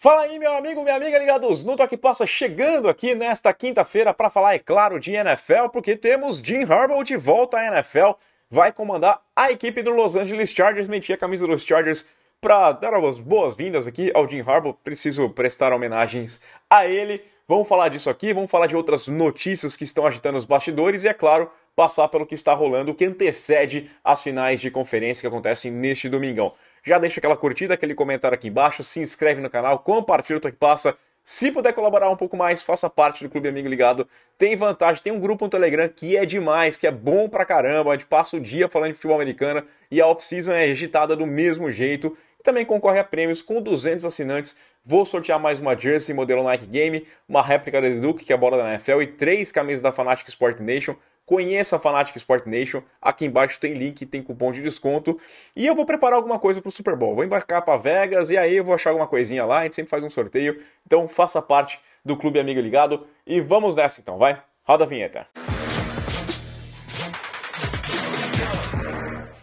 Fala aí, meu amigo, minha amiga ligados no Toque Passa, chegando aqui nesta quinta-feira para falar, é claro, de NFL, porque temos Jim Harbaugh de volta à NFL, vai comandar a equipe do Los Angeles Chargers, meti a camisa dos Chargers para dar as boas-vindas aqui ao Jim Harbaugh, preciso prestar homenagens a ele, vamos falar disso aqui, vamos falar de outras notícias que estão agitando os bastidores e, é claro, passar pelo que está rolando, o que antecede as finais de conferência que acontecem neste domingão. Já deixa aquela curtida, aquele comentário aqui embaixo, se inscreve no canal, compartilha o que passa. Se puder colaborar um pouco mais, faça parte do Clube Amigo Ligado. Tem vantagem, tem um grupo no Telegram que é demais, que é bom pra caramba. A gente passa o dia falando de futebol americano e a off-season é agitada do mesmo jeito. E também concorre a prêmios com 200 assinantes. Vou sortear mais uma jersey modelo Nike Game, uma réplica da Duke, que é a bola da NFL, e 3 camisas da Fanatic Sport Nation. Conheça a Fanatic Sport Nation, aqui embaixo tem link, tem cupom de desconto. E eu vou preparar alguma coisa pro Super Bowl. Vou embarcar para Vegas e aí eu vou achar alguma coisinha lá, a gente sempre faz um sorteio. Então faça parte do Clube Amigo Ligado e vamos nessa então, vai? Roda a vinheta.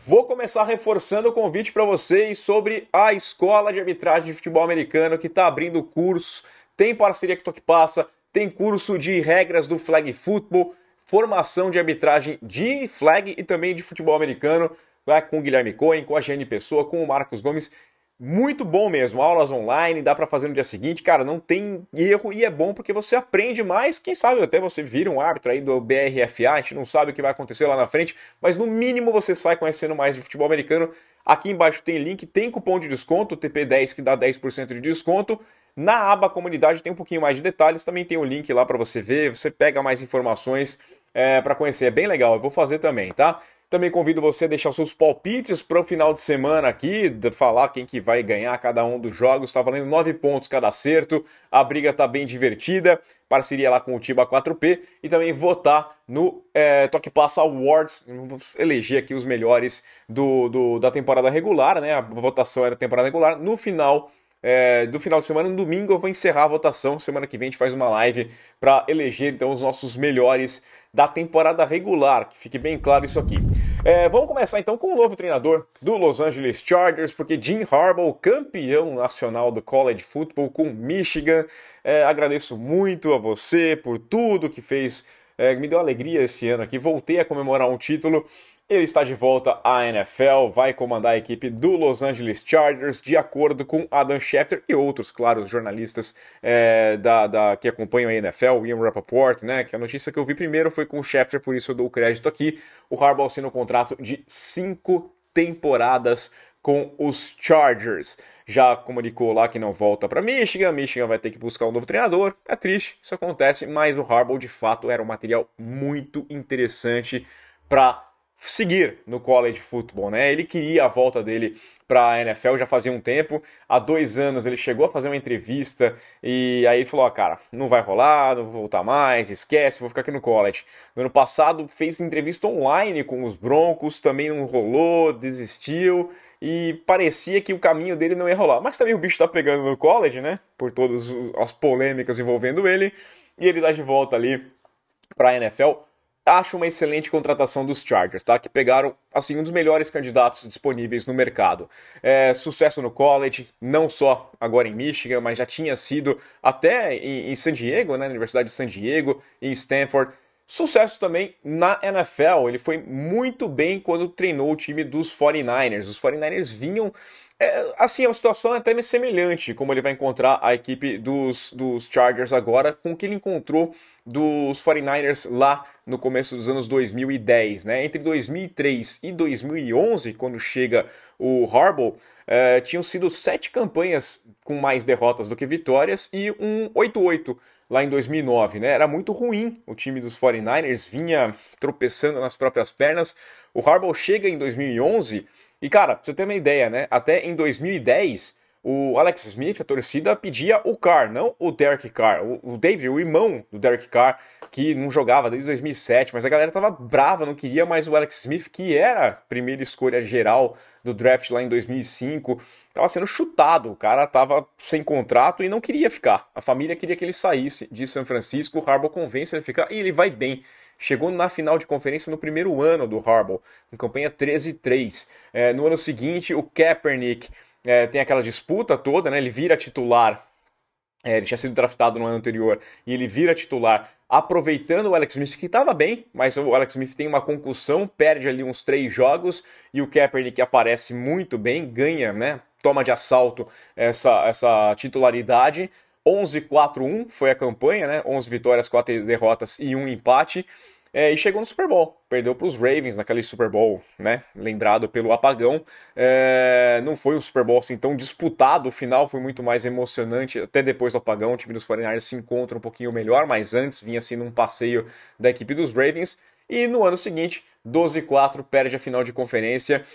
Vou começar reforçando o convite para vocês sobre a Escola de Arbitragem de Futebol Americano que está abrindo cursos, tem parceria com o Toque Passa, tem curso de regras do Flag Football, formação de arbitragem de flag e também de futebol americano, com o Guilherme Cohen, com a Giane Pessoa, com o Marcos Gomes. Muito bom mesmo, aulas online, dá para fazer no dia seguinte, cara, não tem erro e é bom porque você aprende mais, quem sabe até você vira um árbitro aí do BRFA, a gente não sabe o que vai acontecer lá na frente, mas no mínimo você sai conhecendo mais de futebol americano. Aqui embaixo tem link, tem cupom de desconto, TP10 que dá 10% de desconto. Na aba comunidade tem um pouquinho mais de detalhes, também tem o link lá para você ver, você pega mais informações para conhecer, é bem legal, eu vou fazer também, tá? Também convido você a deixar os seus palpites para o final de semana aqui, falar quem que vai ganhar cada um dos jogos, tá valendo 9 pontos cada acerto, a briga tá bem divertida, parceria lá com o Tiba 4P, e também votar no Toque Passa Awards, eleger aqui os melhores da temporada regular, né? A votação era temporada regular, no final do final de semana, no domingo eu vou encerrar a votação, semana que vem a gente faz uma live para eleger então os nossos melhores da temporada regular, que fique bem claro isso aqui. Vamos começar então com o novo treinador do Los Angeles Chargers, porque Jim Harbaugh, campeão nacional do college football com Michigan, agradeço muito a você por tudo que fez, me deu alegria esse ano aqui, voltei a comemorar um título. Ele está de volta à NFL, vai comandar a equipe do Los Angeles Chargers, de acordo com Adam Schefter e outros, claro, jornalistas que acompanham a NFL, Ian Rapoport, né? Que a notícia que eu vi primeiro foi com o Schefter, por isso eu dou o crédito aqui. O Harbaugh assina um contrato de 5 temporadas com os Chargers. Já comunicou lá que não volta para Michigan vai ter que buscar um novo treinador. É triste, isso acontece, mas o Harbaugh de fato era um material muito interessante para seguir no college football, né? Ele queria a volta dele para a NFL já fazia um tempo. Há 2 anos ele chegou a fazer uma entrevista e aí ele falou, cara, não vai rolar, não vou voltar mais, esquece, vou ficar aqui no college. No ano passado fez entrevista online com os Broncos, também não rolou, desistiu e parecia que o caminho dele não ia rolar. Mas também o bicho tá pegando no college, né? Por todas as polêmicas envolvendo ele, e ele dá de volta ali para a NFL. Acho uma excelente contratação dos Chargers, tá? Que pegaram, assim, um dos melhores candidatos disponíveis no mercado. Sucesso no college, não só agora em Michigan, mas já tinha sido até em San Diego, né? Na Universidade de San Diego, em Stanford. Sucesso também na NFL, ele foi muito bem quando treinou o time dos 49ers. Os 49ers vinham... assim, a situação é até semelhante, como ele vai encontrar a equipe dos Chargers agora, com o que ele encontrou dos 49ers lá no começo dos anos 2010, né? Entre 2003 e 2011, quando chega o Harbaugh, tinham sido 7 campanhas com mais derrotas do que vitórias e um 8-8 lá em 2009, né? Era muito ruim o time dos 49ers, vinha tropeçando nas próprias pernas. O Harbaugh chega em 2011 e, cara, pra você ter uma ideia, né? Até em 2010, o Alex Smith, a torcida, pedia o Carr, não o Derek Carr. O David, o irmão do Derek Carr, que não jogava desde 2007, mas a galera tava brava, não queria mais o Alex Smith, que era a primeira escolha geral do draft lá em 2005. Tava sendo chutado, o cara tava sem contrato e não queria ficar. A família queria que ele saísse de São Francisco, o Harbaugh convence ele a ficar e ele vai bem. Chegou na final de conferência no primeiro ano do Harbaugh, com campanha 13-3. No ano seguinte, o Kaepernick tem aquela disputa toda, né? Ele vira titular Ele tinha sido draftado no ano anterior e ele vira titular aproveitando o Alex Smith, que estava bem, mas o Alex Smith tem uma concussão, perde ali uns 3 jogos e o Kaepernick aparece muito bem, ganha, né? Toma de assalto essa titularidade. 11-4-1 foi a campanha, né? 11 vitórias, 4 derrotas e um empate. E chegou no Super Bowl, perdeu para os Ravens naquele Super Bowl, né? Lembrado pelo apagão. Não foi um Super Bowl assim tão disputado, o final foi muito mais emocionante. Até depois do apagão, o time dos 49ers se encontra um pouquinho melhor, mas antes vinha assim num passeio da equipe dos Ravens. E no ano seguinte, 12-4, perde a final de conferência.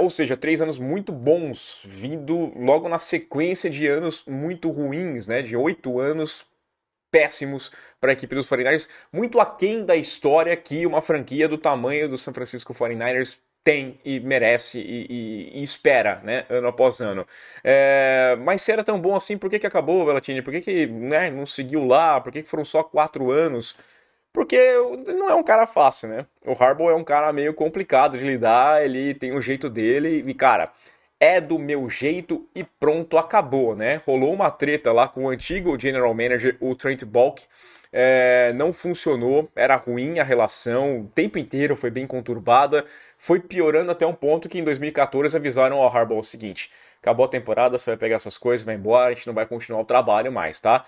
Ou seja, 3 anos muito bons, vindo logo na sequência de anos muito ruins, né? De 8 anos péssimos para a equipe dos 49ers, muito aquém da história que uma franquia do tamanho do San Francisco 49ers tem e merece e espera, né, ano após ano. Mas se era tão bom assim, por que acabou, Velatini? Por que né, não seguiu lá? Por que foram só 4 anos? Porque não é um cara fácil, né? O Harbaugh é um cara meio complicado de lidar, ele tem o jeito dele e, cara, é do meu jeito e pronto, acabou, né? Rolou uma treta lá com o antigo general manager, o Trent Baalke, não funcionou, era ruim a relação, o tempo inteiro foi bem conturbada, foi piorando até um ponto que em 2014 avisaram ao Harbaugh o seguinte: acabou a temporada, você vai pegar suas coisas, vai embora, a gente não vai continuar o trabalho mais, tá?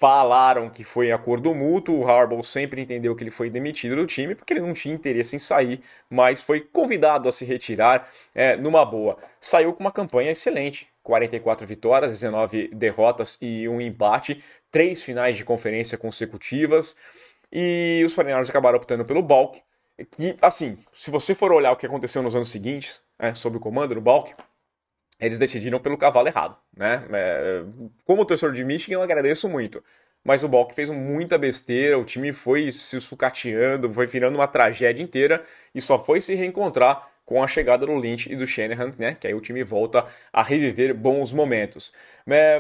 Falaram que foi acordo mútuo, o Harbaugh sempre entendeu que ele foi demitido do time porque ele não tinha interesse em sair, mas foi convidado a se retirar numa boa. Saiu com uma campanha excelente, 44 vitórias, 19 derrotas e um empate, 3 finais de conferência consecutivas, e os 49ers acabaram optando pelo Baalke, que, assim, se você for olhar o que aconteceu nos anos seguintes, sob o comando do Baalke, eles decidiram pelo cavalo errado, né? Como torcedor de Michigan, eu agradeço muito. Mas o Baalke fez muita besteira, o time foi se sucateando, foi virando uma tragédia inteira e só foi se reencontrar com a chegada do Lynch e do Shanahan, né? Que aí o time volta a reviver bons momentos.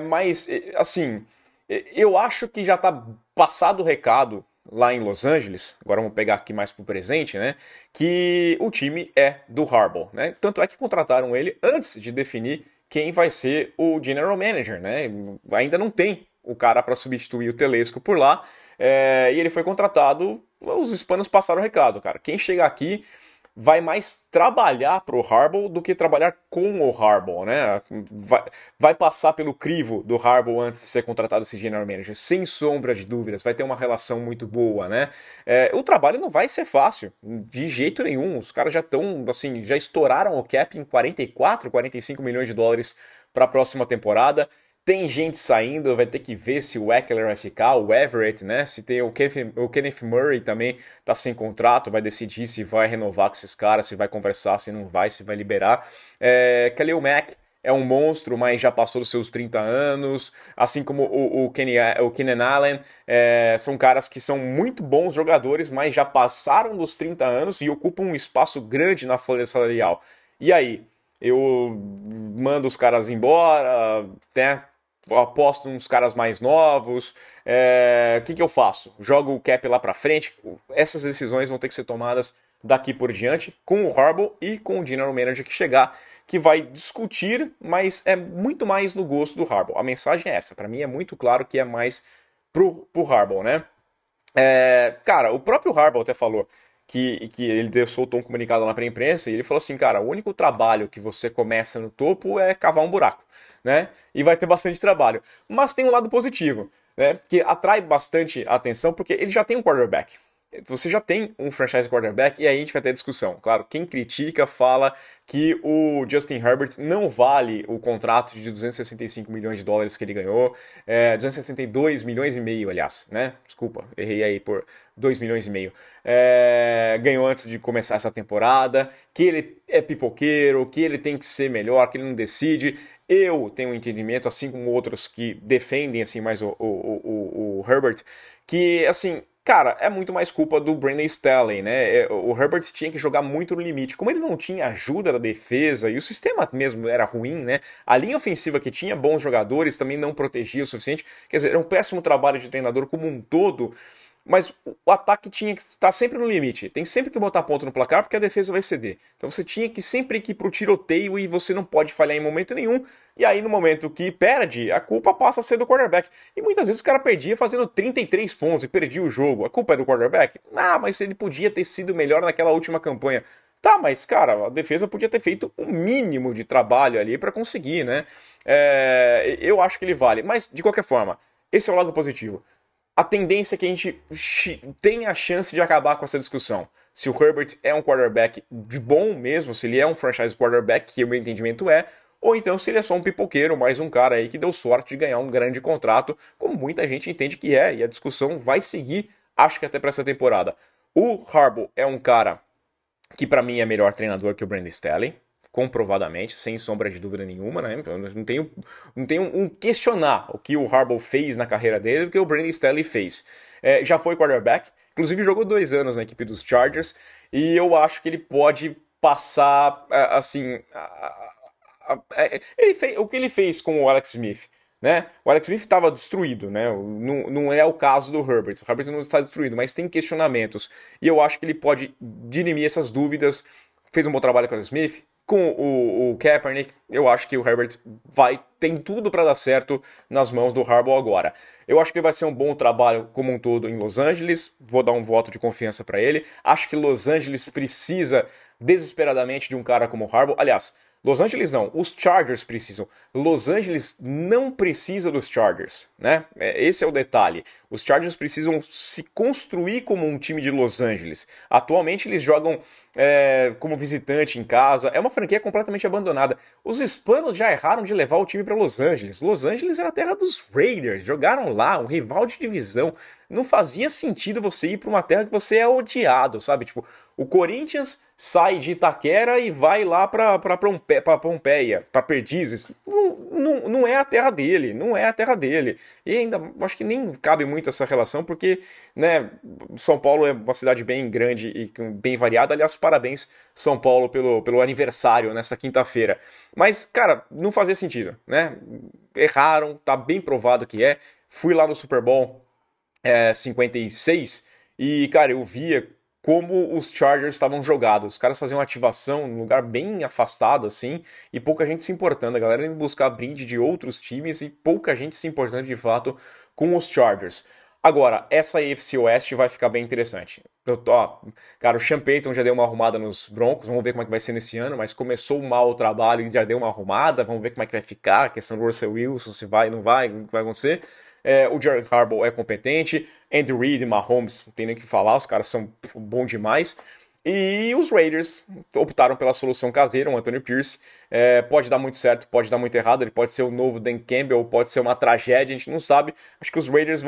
Mas, assim, eu acho que já tá passado o recado lá em Los Angeles, agora vamos pegar aqui mais pro presente, né? Que o time é do Harbaugh, né? Tanto é que contrataram ele antes de definir quem vai ser o general manager, né? Ainda não tem o cara para substituir o Telesco por lá, e ele foi contratado. Os hispanos passaram o recado, cara. Quem chega aqui vai mais trabalhar pro Harbaugh do que trabalhar com o Harbaugh, né? Vai passar pelo crivo do Harbaugh antes de ser contratado esse general manager, sem sombra de dúvidas, vai ter uma relação muito boa, né? O trabalho não vai ser fácil, de jeito nenhum. Os caras já estão, assim, já estouraram o cap em 44, 45 milhões de dólares para a próxima temporada. Tem gente saindo, vai ter que ver se o Eckler vai ficar, o Everett, né? Se tem o Kenneth Murray também tá sem contrato, vai decidir se vai renovar com esses caras, se vai conversar, se não vai, se vai liberar. Khalil Mack é um monstro, mas já passou dos seus 30 anos, assim como o Keenan Allen, são caras que são muito bons jogadores, mas já passaram dos 30 anos e ocupam um espaço grande na folha salarial. E aí? Eu mando os caras embora, né? Aposto nos caras mais novos, o que eu faço? Jogo o cap lá pra frente? Essas decisões vão ter que ser tomadas daqui por diante com o Harbaugh e com o general manager que chegar, que vai discutir, mas é muito mais no gosto do Harbaugh. A mensagem é essa, para mim é muito claro que é mais pro Harbaugh, né? Cara, o próprio Harbaugh até falou que ele soltou um comunicado lá para a imprensa e ele falou assim, cara, o único trabalho que você começa no topo é cavar um buraco, né? E vai ter bastante trabalho. Mas tem um lado positivo, né? Que atrai bastante atenção porque ele já tem um quarterback. Você já tem um franchise quarterback e aí a gente vai ter discussão. Claro, quem critica fala que o Justin Herbert não vale o contrato de 265 milhões de dólares que ele ganhou, 262 milhões e meio, aliás, né? Desculpa, errei aí por 2 milhões e meio. Ganhou antes de começar essa temporada, que ele é pipoqueiro, que ele tem que ser melhor, que ele não decide. Eu tenho um entendimento, assim como outros que defendem assim mais o Herbert, que assim, cara, é muito mais culpa do Brandon Staley, né? O Herbert tinha que jogar muito no limite. Como ele não tinha ajuda da defesa e o sistema mesmo era ruim, né? A linha ofensiva que tinha bons jogadores também não protegia o suficiente. Quer dizer, era um péssimo trabalho de treinador como um todo. mas o ataque tinha que estar sempre no limite. Tem sempre que botar ponto no placar porque a defesa vai ceder. Então você tinha que sempre ir pro tiroteio e você não pode falhar em momento nenhum. E aí no momento que perde, a culpa passa a ser do quarterback. E muitas vezes o cara perdia fazendo 33 pontos e perdia o jogo. A culpa é do quarterback? Ah, mas ele podia ter sido melhor naquela última campanha. Tá, mas cara, a defesa podia ter feito o mínimo de trabalho ali para conseguir, né? Eu acho que ele vale. Mas de qualquer forma, esse é o lado positivo. A tendência é que a gente tenha a chance de acabar com essa discussão. Se o Herbert é um quarterback de bom mesmo, se ele é um franchise quarterback, que o meu entendimento é, ou então se ele é só um pipoqueiro, mais um cara aí que deu sorte de ganhar um grande contrato, como muita gente entende que é, e a discussão vai seguir, acho que até para essa temporada. O Harbaugh é um cara que para mim é melhor treinador que o Brandon Staley, comprovadamente, sem sombra de dúvida nenhuma, né? Eu não tenho um questionar o que o Harbaugh fez na carreira dele do que o Brandon Staley fez. Já foi quarterback, inclusive jogou 2 anos na equipe dos Chargers, e eu acho que ele pode passar, assim, o que ele fez com o Alex Smith. Né? O Alex Smith estava destruído, né? Não é o caso do Herbert. O Herbert não está destruído, mas tem questionamentos. E eu acho que ele pode dirimir essas dúvidas. Fez um bom trabalho com o Alex Smith. Com o Kaepernick, eu acho que o Herbert tem tudo para dar certo nas mãos do Harbaugh agora. Eu acho que vai ser um bom trabalho como um todo em Los Angeles. Vou dar um voto de confiança para ele. Acho que Los Angeles precisa desesperadamente de um cara como o Harbaugh. Aliás, Los Angeles não, os Chargers precisam. Los Angeles não precisa dos Chargers, né? Esse é o detalhe. Os Chargers precisam se construir como um time de Los Angeles. Atualmente eles jogam como visitante em casa. É uma franquia completamente abandonada. Os hispanos já erraram de levar o time para Los Angeles. Los Angeles era a terra dos Raiders. Jogaram lá, um rival de divisão. Não fazia sentido você ir para uma terra que você é odiado, sabe? Tipo, o Corinthians sai de Itaquera e vai lá para Pompeia, para Perdizes. Não é a terra dele, não é a terra dele. E ainda acho que nem cabe muito essa relação, porque né, São Paulo é uma cidade bem grande e bem variada. Aliás, parabéns, São Paulo, pelo aniversário nessa quinta-feira. Mas, cara, não fazia sentido, né? Erraram, tá bem provado que é. Fui lá no Super Bowl 56 e, cara, eu via como os Chargers estavam jogados. Os caras faziam ativação num lugar bem afastado, assim, e pouca gente se importando. A galera indo buscar brinde de outros times e pouca gente se importando, de fato, com os Chargers. Agora, essa AFC West vai ficar bem interessante. Cara, o Sean Payton já deu uma arrumada nos Broncos, vamos ver como é que vai ser nesse ano, mas começou mal o trabalho e já deu uma arrumada, vamos ver como é que vai ficar, a questão do Russell Wilson, se vai, não vai, o que vai acontecer. O Jared Harbaugh é competente, Andy Reid e Mahomes, não tem nem o que falar, os caras são bons demais. E os Raiders optaram pela solução caseira, o Anthony Pierce. Pode dar muito certo, pode dar muito errado, ele pode ser o novo Dan Campbell, pode ser uma tragédia, a gente não sabe. Acho que os Raiders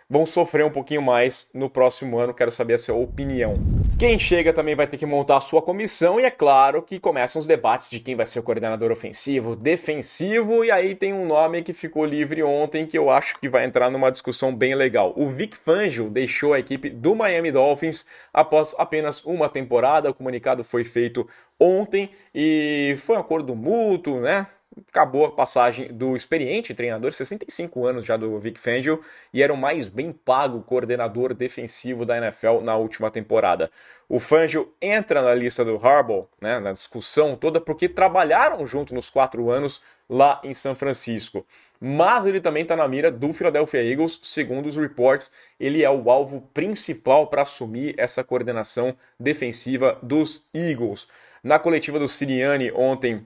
vão sofrer um pouquinho mais no próximo ano, quero saber a sua opinião. Quem chega também vai ter que montar a sua comissão e é claro que começam os debates de quem vai ser o coordenador ofensivo, defensivo, e aí tem um nome que ficou livre ontem que eu acho que vai entrar numa discussão bem legal. O Vic Fangio deixou a equipe do Miami Dolphins após apenas uma temporada, o comunicado foi feito ontem e foi um acordo mútuo, né? Acabou a passagem do experiente treinador, 65 anos já do Vic Fangio, e era o mais bem pago coordenador defensivo da NFL na última temporada. O Fangio entra na lista do Harbaugh, né, na discussão toda, porque trabalharam junto nos 4 anos lá em São Francisco. Mas ele também está na mira do Philadelphia Eagles, segundo os reports, ele é o alvo principal para assumir essa coordenação defensiva dos Eagles. Na coletiva do Sirianni ontem,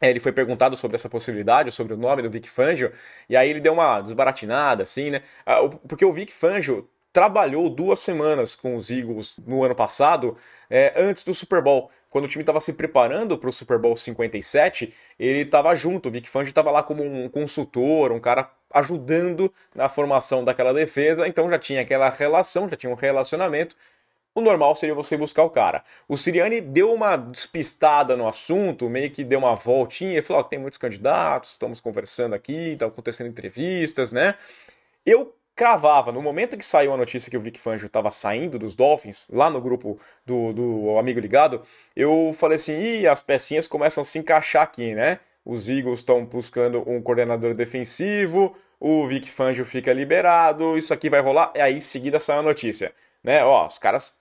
ele foi perguntado sobre essa possibilidade, sobre o nome do Vic Fangio, e aí ele deu uma desbaratinada, assim, né? Porque o Vic Fangio trabalhou 2 semanas com os Eagles no ano passado, antes do Super Bowl. Quando o time estava se preparando para o Super Bowl 57, ele estava junto, o Vic Fangio estava lá como um consultor, um cara ajudando na formação daquela defesa, então já tinha aquela relação, já tinha um relacionamento. O normal seria você buscar o cara. O Sirianni deu uma despistada no assunto, meio que deu uma voltinha e falou: tem muitos candidatos, estamos conversando aqui, estão acontecendo entrevistas, né? Eu cravava, no momento que saiu a notícia que o Vic Fangio estava saindo dos Dolphins, lá no grupo do Amigo Ligado, eu falei assim: as pecinhas começam a se encaixar aqui, né? Os Eagles estão buscando um coordenador defensivo, o Vic Fangio fica liberado, isso aqui vai rolar, e aí em seguida sai a notícia, né? Ó, os caras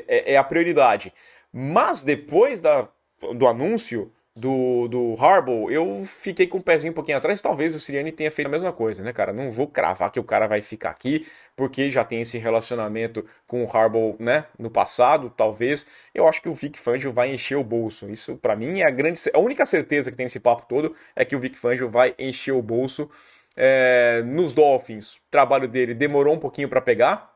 é a prioridade. Mas depois do anúncio do Harbaugh, eu fiquei com o pezinho um pouquinho atrás. Talvez o Sirianni tenha feito a mesma coisa, né, cara? Não vou cravar que o cara vai ficar aqui, porque já tem esse relacionamento com o Harbaugh, né, no passado, talvez. Eu acho que o Vic Fangio vai encher o bolso. Isso, pra mim, é a única certeza que tem nesse papo todo é que o Vic Fangio vai encher o bolso. Nos Dolphins, o trabalho dele demorou um pouquinho para pegar.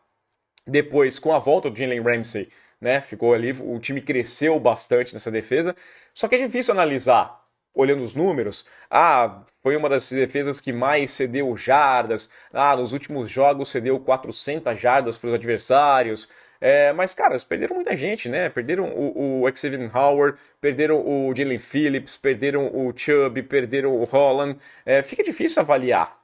Depois, com a volta do Jalen Ramsey, né, ficou ali, o time cresceu bastante nessa defesa. Só que é difícil analisar olhando os números. Ah, foi uma das defesas que mais cedeu jardas. Ah, nos últimos jogos cedeu 400 jardas para os adversários. Mas, cara, eles perderam muita gente, né? Perderam o Xavier Howard, perderam o Jalen Phillips, perderam o Chubb, perderam o Holland. Fica difícil avaliar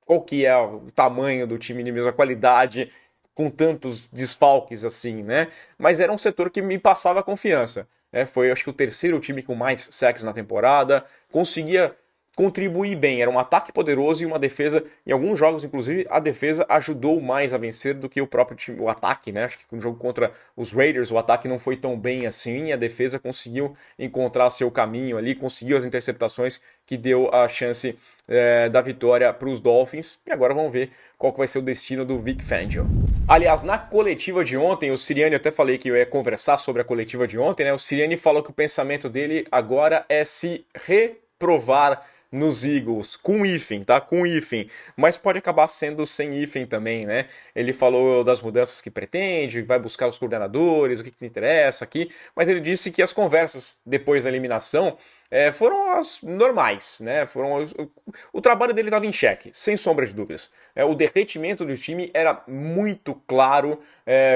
qual que é o tamanho do time de mesma qualidade com tantos desfalques assim, né? Mas era um setor que me passava confiança. Foi, acho que, o terceiro time com mais sacks na temporada, conseguia contribuir bem. Era um ataque poderoso e uma defesa. Em alguns jogos, inclusive, a defesa ajudou mais a vencer do que o próprio time, o ataque, né? Acho que no jogo contra os Raiders, o ataque não foi tão bem assim. E a defesa conseguiu encontrar seu caminho ali, conseguiu as interceptações que deu a chance da vitória para os Dolphins. E agora vamos ver qual que vai ser o destino do Vic Fangio. Aliás, na coletiva de ontem, o Sirianni, eu até falei que eu ia conversar sobre a coletiva de ontem, né? O Sirianni falou que o pensamento dele agora é se reprovar nos Eagles, com hífen, tá? Com hífen, mas pode acabar sendo sem hífen também, né? Ele falou das mudanças que pretende, vai buscar os coordenadores, o que interessa aqui, mas ele disse que as conversas depois da eliminação foram as normais, né? O trabalho dele estava em xeque, sem sombra de dúvidas. O derretimento do time era muito claro,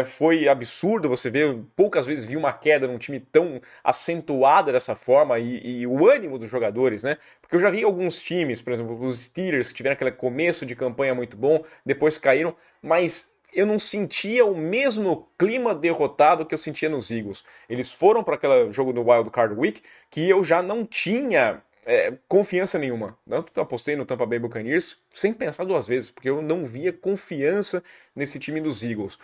foi absurdo você ver, poucas vezes vi uma queda num time tão acentuada dessa forma e o ânimo dos jogadores, né? Porque eu já vi alguns times, por exemplo, os Steelers, que tiveram aquele começo de campanha muito bom, depois caíram, mas eu não sentia o mesmo clima derrotado que eu sentia nos Eagles. Eles foram para aquele jogo do Wild Card Week que eu já não tinha confiança nenhuma. Tanto que eu apostei no Tampa Bay Buccaneers sem pensar duas vezes, porque eu não via confiança nesse time dos Eagles.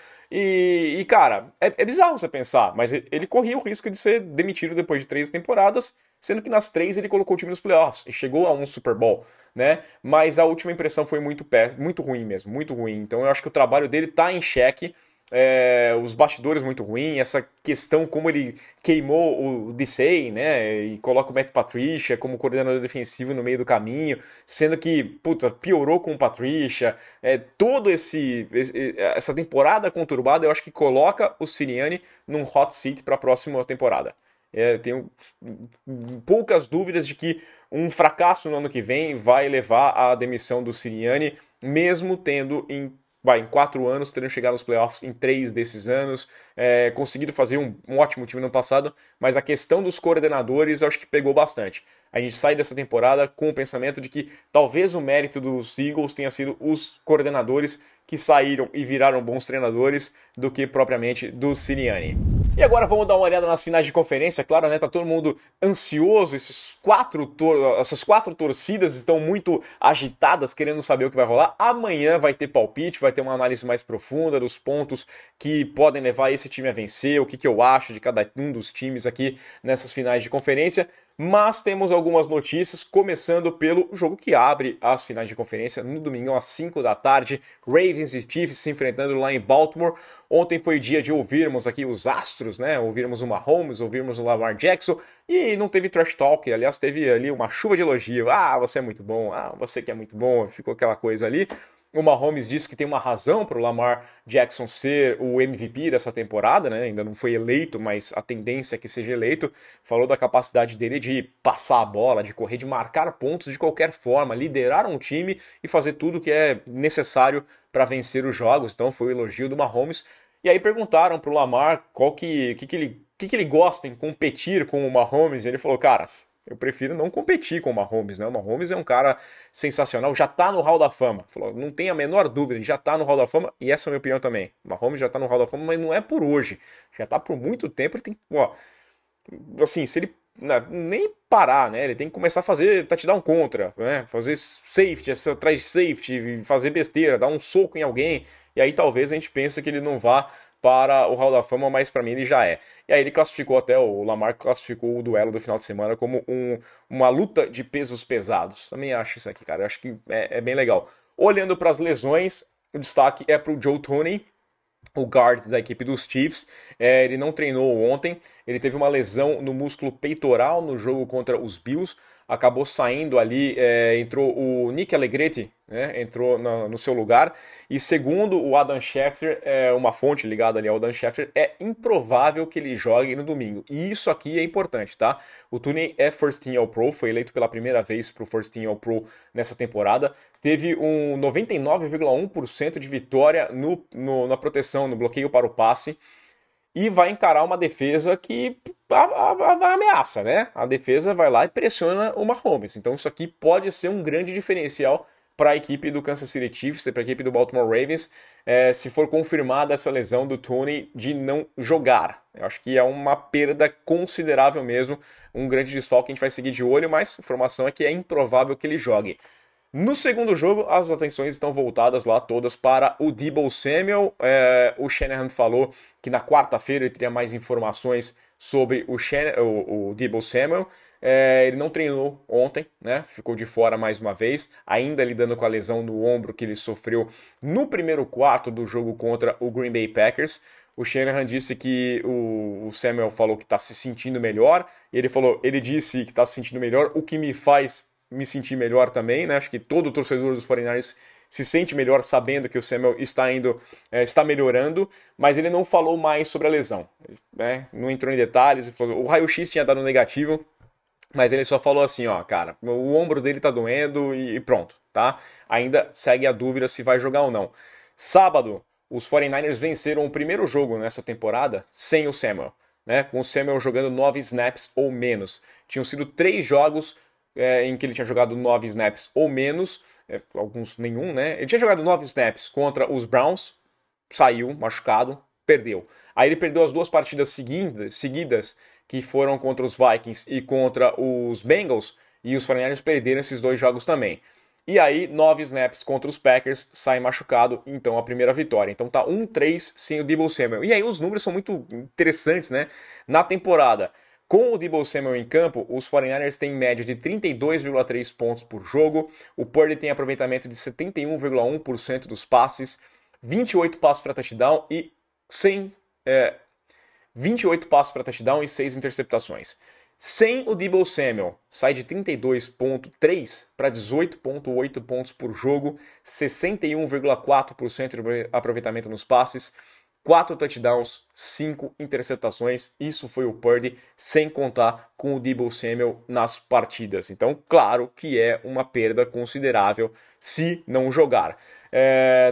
Cara, é bizarro você pensar, mas ele corria o risco de ser demitido depois de 3 temporadas, sendo que nas 3 ele colocou o time nos playoffs e chegou a um Super Bowl, né? Mas a última impressão foi muito ruim mesmo, muito ruim. Então eu acho que o trabalho dele tá em xeque. Os bastidores muito ruins, essa questão como ele queimou o Dissey, né, e coloca o Matt Patricia como coordenador defensivo no meio do caminho, sendo que, puta, piorou com o Patricia, todo essa temporada conturbada, eu acho que coloca o Sirianni num hot seat para a próxima temporada. Tenho poucas dúvidas de que um fracasso no ano que vem vai levar à demissão do Sirianni, mesmo tendo em 4 anos, teriam chegado aos playoffs em 3 desses anos, conseguido fazer um ótimo time no ano passado, mas a questão dos coordenadores eu acho que pegou bastante. A gente sai dessa temporada com o pensamento de que talvez o mérito dos Eagles tenha sido os coordenadores que saíram e viraram bons treinadores do que propriamente do Sirianni. E agora vamos dar uma olhada nas finais de conferência, claro, né? Tá todo mundo ansioso, essas 4 torcidas estão muito agitadas, querendo saber o que vai rolar. Amanhã vai ter palpite, vai ter uma análise mais profunda dos pontos que podem levar esse time a vencer, o que eu acho de cada um dos times aqui nessas finais de conferência. Mas temos algumas notícias, começando pelo jogo que abre as finais de conferência no domingo às 5 da tarde. Ravens e Chiefs se enfrentando lá em Baltimore. Ontem foi dia de ouvirmos aqui os astros, né? Ouvirmos o Mahomes, ouvirmos o Lamar Jackson. E não teve trash talk, aliás, teve ali uma chuva de elogio. Ah, você é muito bom. Ah, você que é muito bom. Ficou aquela coisa ali. O Mahomes disse que tem uma razão para o Lamar Jackson ser o MVP dessa temporada, né? Ainda não foi eleito, mas a tendência é que seja eleito. Falou da capacidade dele de passar a bola, de correr, de marcar pontos de qualquer forma, liderar um time e fazer tudo o que é necessário para vencer os jogos. Então foi o elogio do Mahomes. E aí perguntaram para o Lamar o que ele gosta em competir com o Mahomes. E ele falou, cara, eu prefiro não competir com o Mahomes, né? O Mahomes é um cara sensacional, já tá no Hall da Fama. Falou, não tem a menor dúvida, ele já tá no Hall da Fama, e essa é a minha opinião também. O Mahomes já tá no Hall da Fama, mas não é por hoje. Já tá por muito tempo, ele tem, ó, assim, se ele nem parar, né? Ele tem que começar a fazer touchdown contra, né? Fazer safety, atrás de safety, fazer besteira, dar um soco em alguém. E aí talvez a gente pense que ele não vá para o Hall da Fama, mas para mim ele já é. E aí ele classificou até, o Lamar classificou o duelo do final de semana como uma luta de pesos pesados. Também acho isso aqui, cara. Eu acho que é bem legal. Olhando para as lesões, o destaque é para o Joe Thuney, o guard da equipe dos Chiefs. Ele não treinou ontem, ele teve uma lesão no músculo peitoral no jogo contra os Bills, acabou saindo ali, entrou o Nick Allegretti, né, entrou no seu lugar, e segundo o Adam Schefter, uma fonte ligada ali ao Adam Schefter, é improvável que ele jogue no domingo, e isso aqui é importante, tá? O Thuney é First Team All-Pro, foi eleito pela primeira vez para o First Team All-Pro nessa temporada, teve um 99,1% de vitória na proteção, no bloqueio para o passe, e vai encarar uma defesa que ameaça, né? A defesa vai lá e pressiona o Mahomes. Então isso aqui pode ser um grande diferencial para a equipe do Kansas City Chiefs, para a equipe do Baltimore Ravens, se for confirmada essa lesão do Thuney de não jogar. Eu acho que é uma perda considerável mesmo, um grande desfalque que a gente vai seguir de olho, mas a informação é que é improvável que ele jogue. No segundo jogo, as atenções estão voltadas lá todas para o Deebo Samuel. O Shanahan falou que na quarta-feira ele teria mais informações sobre o Deebo Samuel. Ele não treinou ontem, né? Ficou de fora mais uma vez, ainda lidando com a lesão no ombro que ele sofreu no primeiro quarto do jogo contra o Green Bay Packers. O Shanahan disse que o Samuel falou que está se sentindo melhor. E ele disse que está se sentindo melhor, o que me faz me sentir melhor também, né? Acho que todo torcedor dos 49ers se sente melhor sabendo que o Samuel está melhorando, mas ele não falou mais sobre a lesão, né? Não entrou em detalhes, o raio-x tinha dado negativo, mas ele só falou assim, ó, cara, o ombro dele tá doendo e pronto, tá? Ainda segue a dúvida se vai jogar ou não. Sábado, os 49ers venceram o primeiro jogo nessa temporada sem o Samuel, né? Com o Samuel jogando 9 snaps ou menos. Tinham sido 3 jogos em que ele tinha jogado 9 snaps ou menos, alguns nenhum, né? Ele tinha jogado 9 snaps contra os Browns, saiu machucado, perdeu. Aí ele perdeu as 2 partidas seguidas, que foram contra os Vikings e contra os Bengals, e os 49ers perderam esses 2 jogos também. E aí, 9 snaps contra os Packers, sai machucado, então a primeira vitória. Então tá 1-3 sem o Deebo Samuel. E aí os números são muito interessantes, né? Na temporada, com o Deebo Samuel em campo, os 49ers têm média de 32,3 pontos por jogo, o Purdy tem aproveitamento de 71,1% dos passes, 28 passes para touchdown e 28 passes para touchdown e 6 interceptações. Sem o Deebo Samuel, sai de 32,3 para 18,8 pontos por jogo, 61,4% de aproveitamento nos passes, 4 touchdowns, 5 interceptações. Isso foi o Purdy, sem contar com o Deebo Samuel nas partidas. Então, claro que é uma perda considerável se não jogar.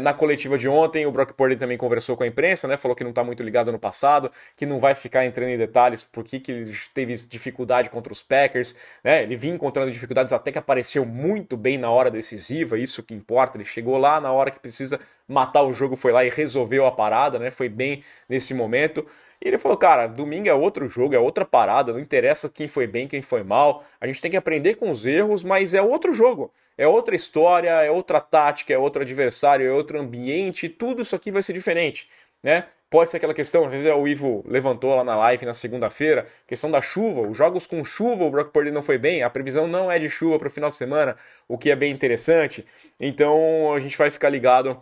Na coletiva de ontem, o Brock Purdy também conversou com a imprensa, né? Falou que não está muito ligado no passado, que não vai ficar entrando em detalhes porque que ele teve dificuldade contra os Packers, né? Ele vinha encontrando dificuldades até que apareceu muito bem na hora decisiva, isso que importa. Ele chegou lá na hora que precisa matar o jogo, foi lá e resolveu a parada, né? Foi bem nesse momento. E ele falou, cara, domingo é outro jogo, é outra parada, não interessa quem foi bem, quem foi mal. A gente tem que aprender com os erros, mas é outro jogo. É outra história, é outra tática, é outro adversário, é outro ambiente, tudo isso aqui vai ser diferente, né? Pode ser aquela questão, o Ivo levantou lá na live na segunda-feira, questão da chuva, os jogos com chuva, o Brock Purdy não foi bem, a previsão não é de chuva para o final de semana, o que é bem interessante. Então a gente vai ficar ligado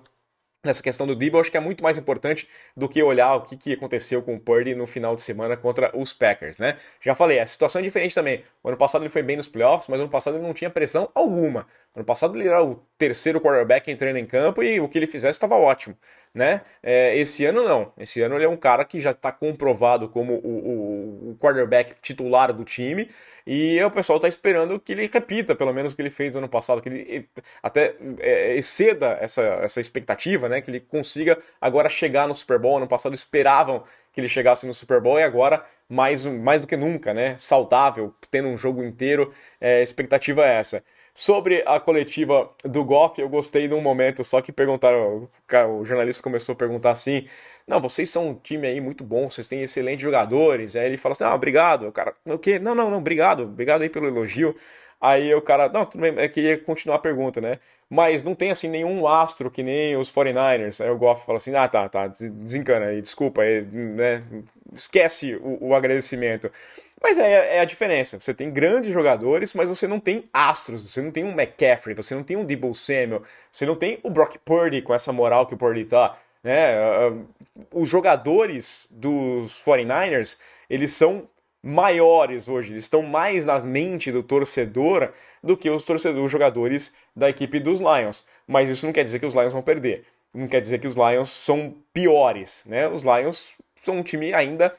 nessa questão do Deebo. Acho que é muito mais importante do que olhar o que aconteceu com o Purdy no final de semana contra os Packers, né? Já falei, a situação é diferente também. O ano passado ele foi bem nos playoffs, mas no ano passado ele não tinha pressão alguma. No ano passado ele era o terceiro quarterback entrando em campo e o que ele fizesse estava ótimo, né? Esse ano não. Esse ano ele é um cara que já está comprovado como o quarterback titular do time e o pessoal está esperando que ele repita pelo menos o que ele fez no ano passado, que ele até exceda essa expectativa, né? Que ele consiga agora chegar no Super Bowl. Ano passado esperavam que ele chegasse no Super Bowl e agora mais do que nunca, né? Saudável, tendo um jogo inteiro, a expectativa é essa. Sobre a coletiva do Goff, eu gostei de um momento, só que perguntaram, o jornalista começou a perguntar assim, não, vocês são um time aí muito bom, vocês têm excelentes jogadores. Aí ele fala assim, ah, obrigado. O cara, o quê? Não, não, não, obrigado, obrigado aí pelo elogio. Aí o cara, não, tudo bem, é que ia continuar a pergunta, né? Mas não tem assim nenhum astro que nem os 49ers. Aí o Goff fala assim, ah, tá, desencana aí, desculpa, aí, né? Esquece o agradecimento. Mas é a diferença. Você tem grandes jogadores, mas você não tem astros. Você não tem um McCaffrey, você não tem um Deebo Samuel, você não tem o Brock Purdy com essa moral que o Purdy tá. Né? Os jogadores dos 49ers, eles são maiores hoje, eles estão mais na mente do torcedor do que os jogadores da equipe dos Lions. Mas isso não quer dizer que os Lions vão perder. Não quer dizer que os Lions são piores, né? Os Lions são um time ainda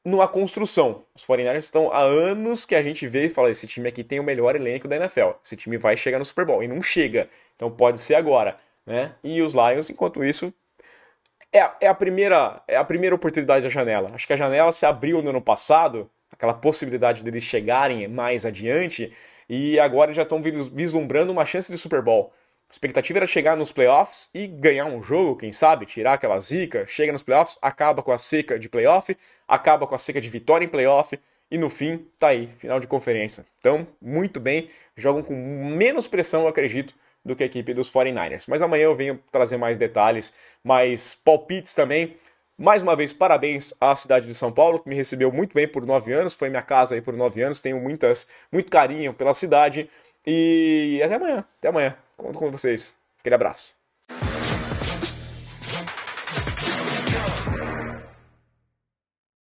numa construção. Os 49ers estão há anos que a gente vê e fala: esse time aqui tem o melhor elenco da NFL. Esse time vai chegar no Super Bowl. E não chega. Então pode ser agora. Né? E os Lions, enquanto isso, é a primeira oportunidade da janela. Acho que a janela se abriu no ano passado, aquela possibilidade deles chegarem mais adiante, e agora já estão vislumbrando uma chance de Super Bowl. A expectativa era chegar nos playoffs e ganhar um jogo, quem sabe, tirar aquela zica, chega nos playoffs, acaba com a seca de playoff, acaba com a seca de vitória em playoff, e no fim, tá aí, final de conferência. Então, muito bem, jogam com menos pressão, eu acredito, do que a equipe dos 49ers. Mas amanhã eu venho trazer mais detalhes, mais palpites também. Mais uma vez, parabéns à cidade de São Paulo, que me recebeu muito bem por 9 anos, foi minha casa aí por 9 anos, tenho muito carinho pela cidade. E até amanhã, conto com vocês. Aquele abraço.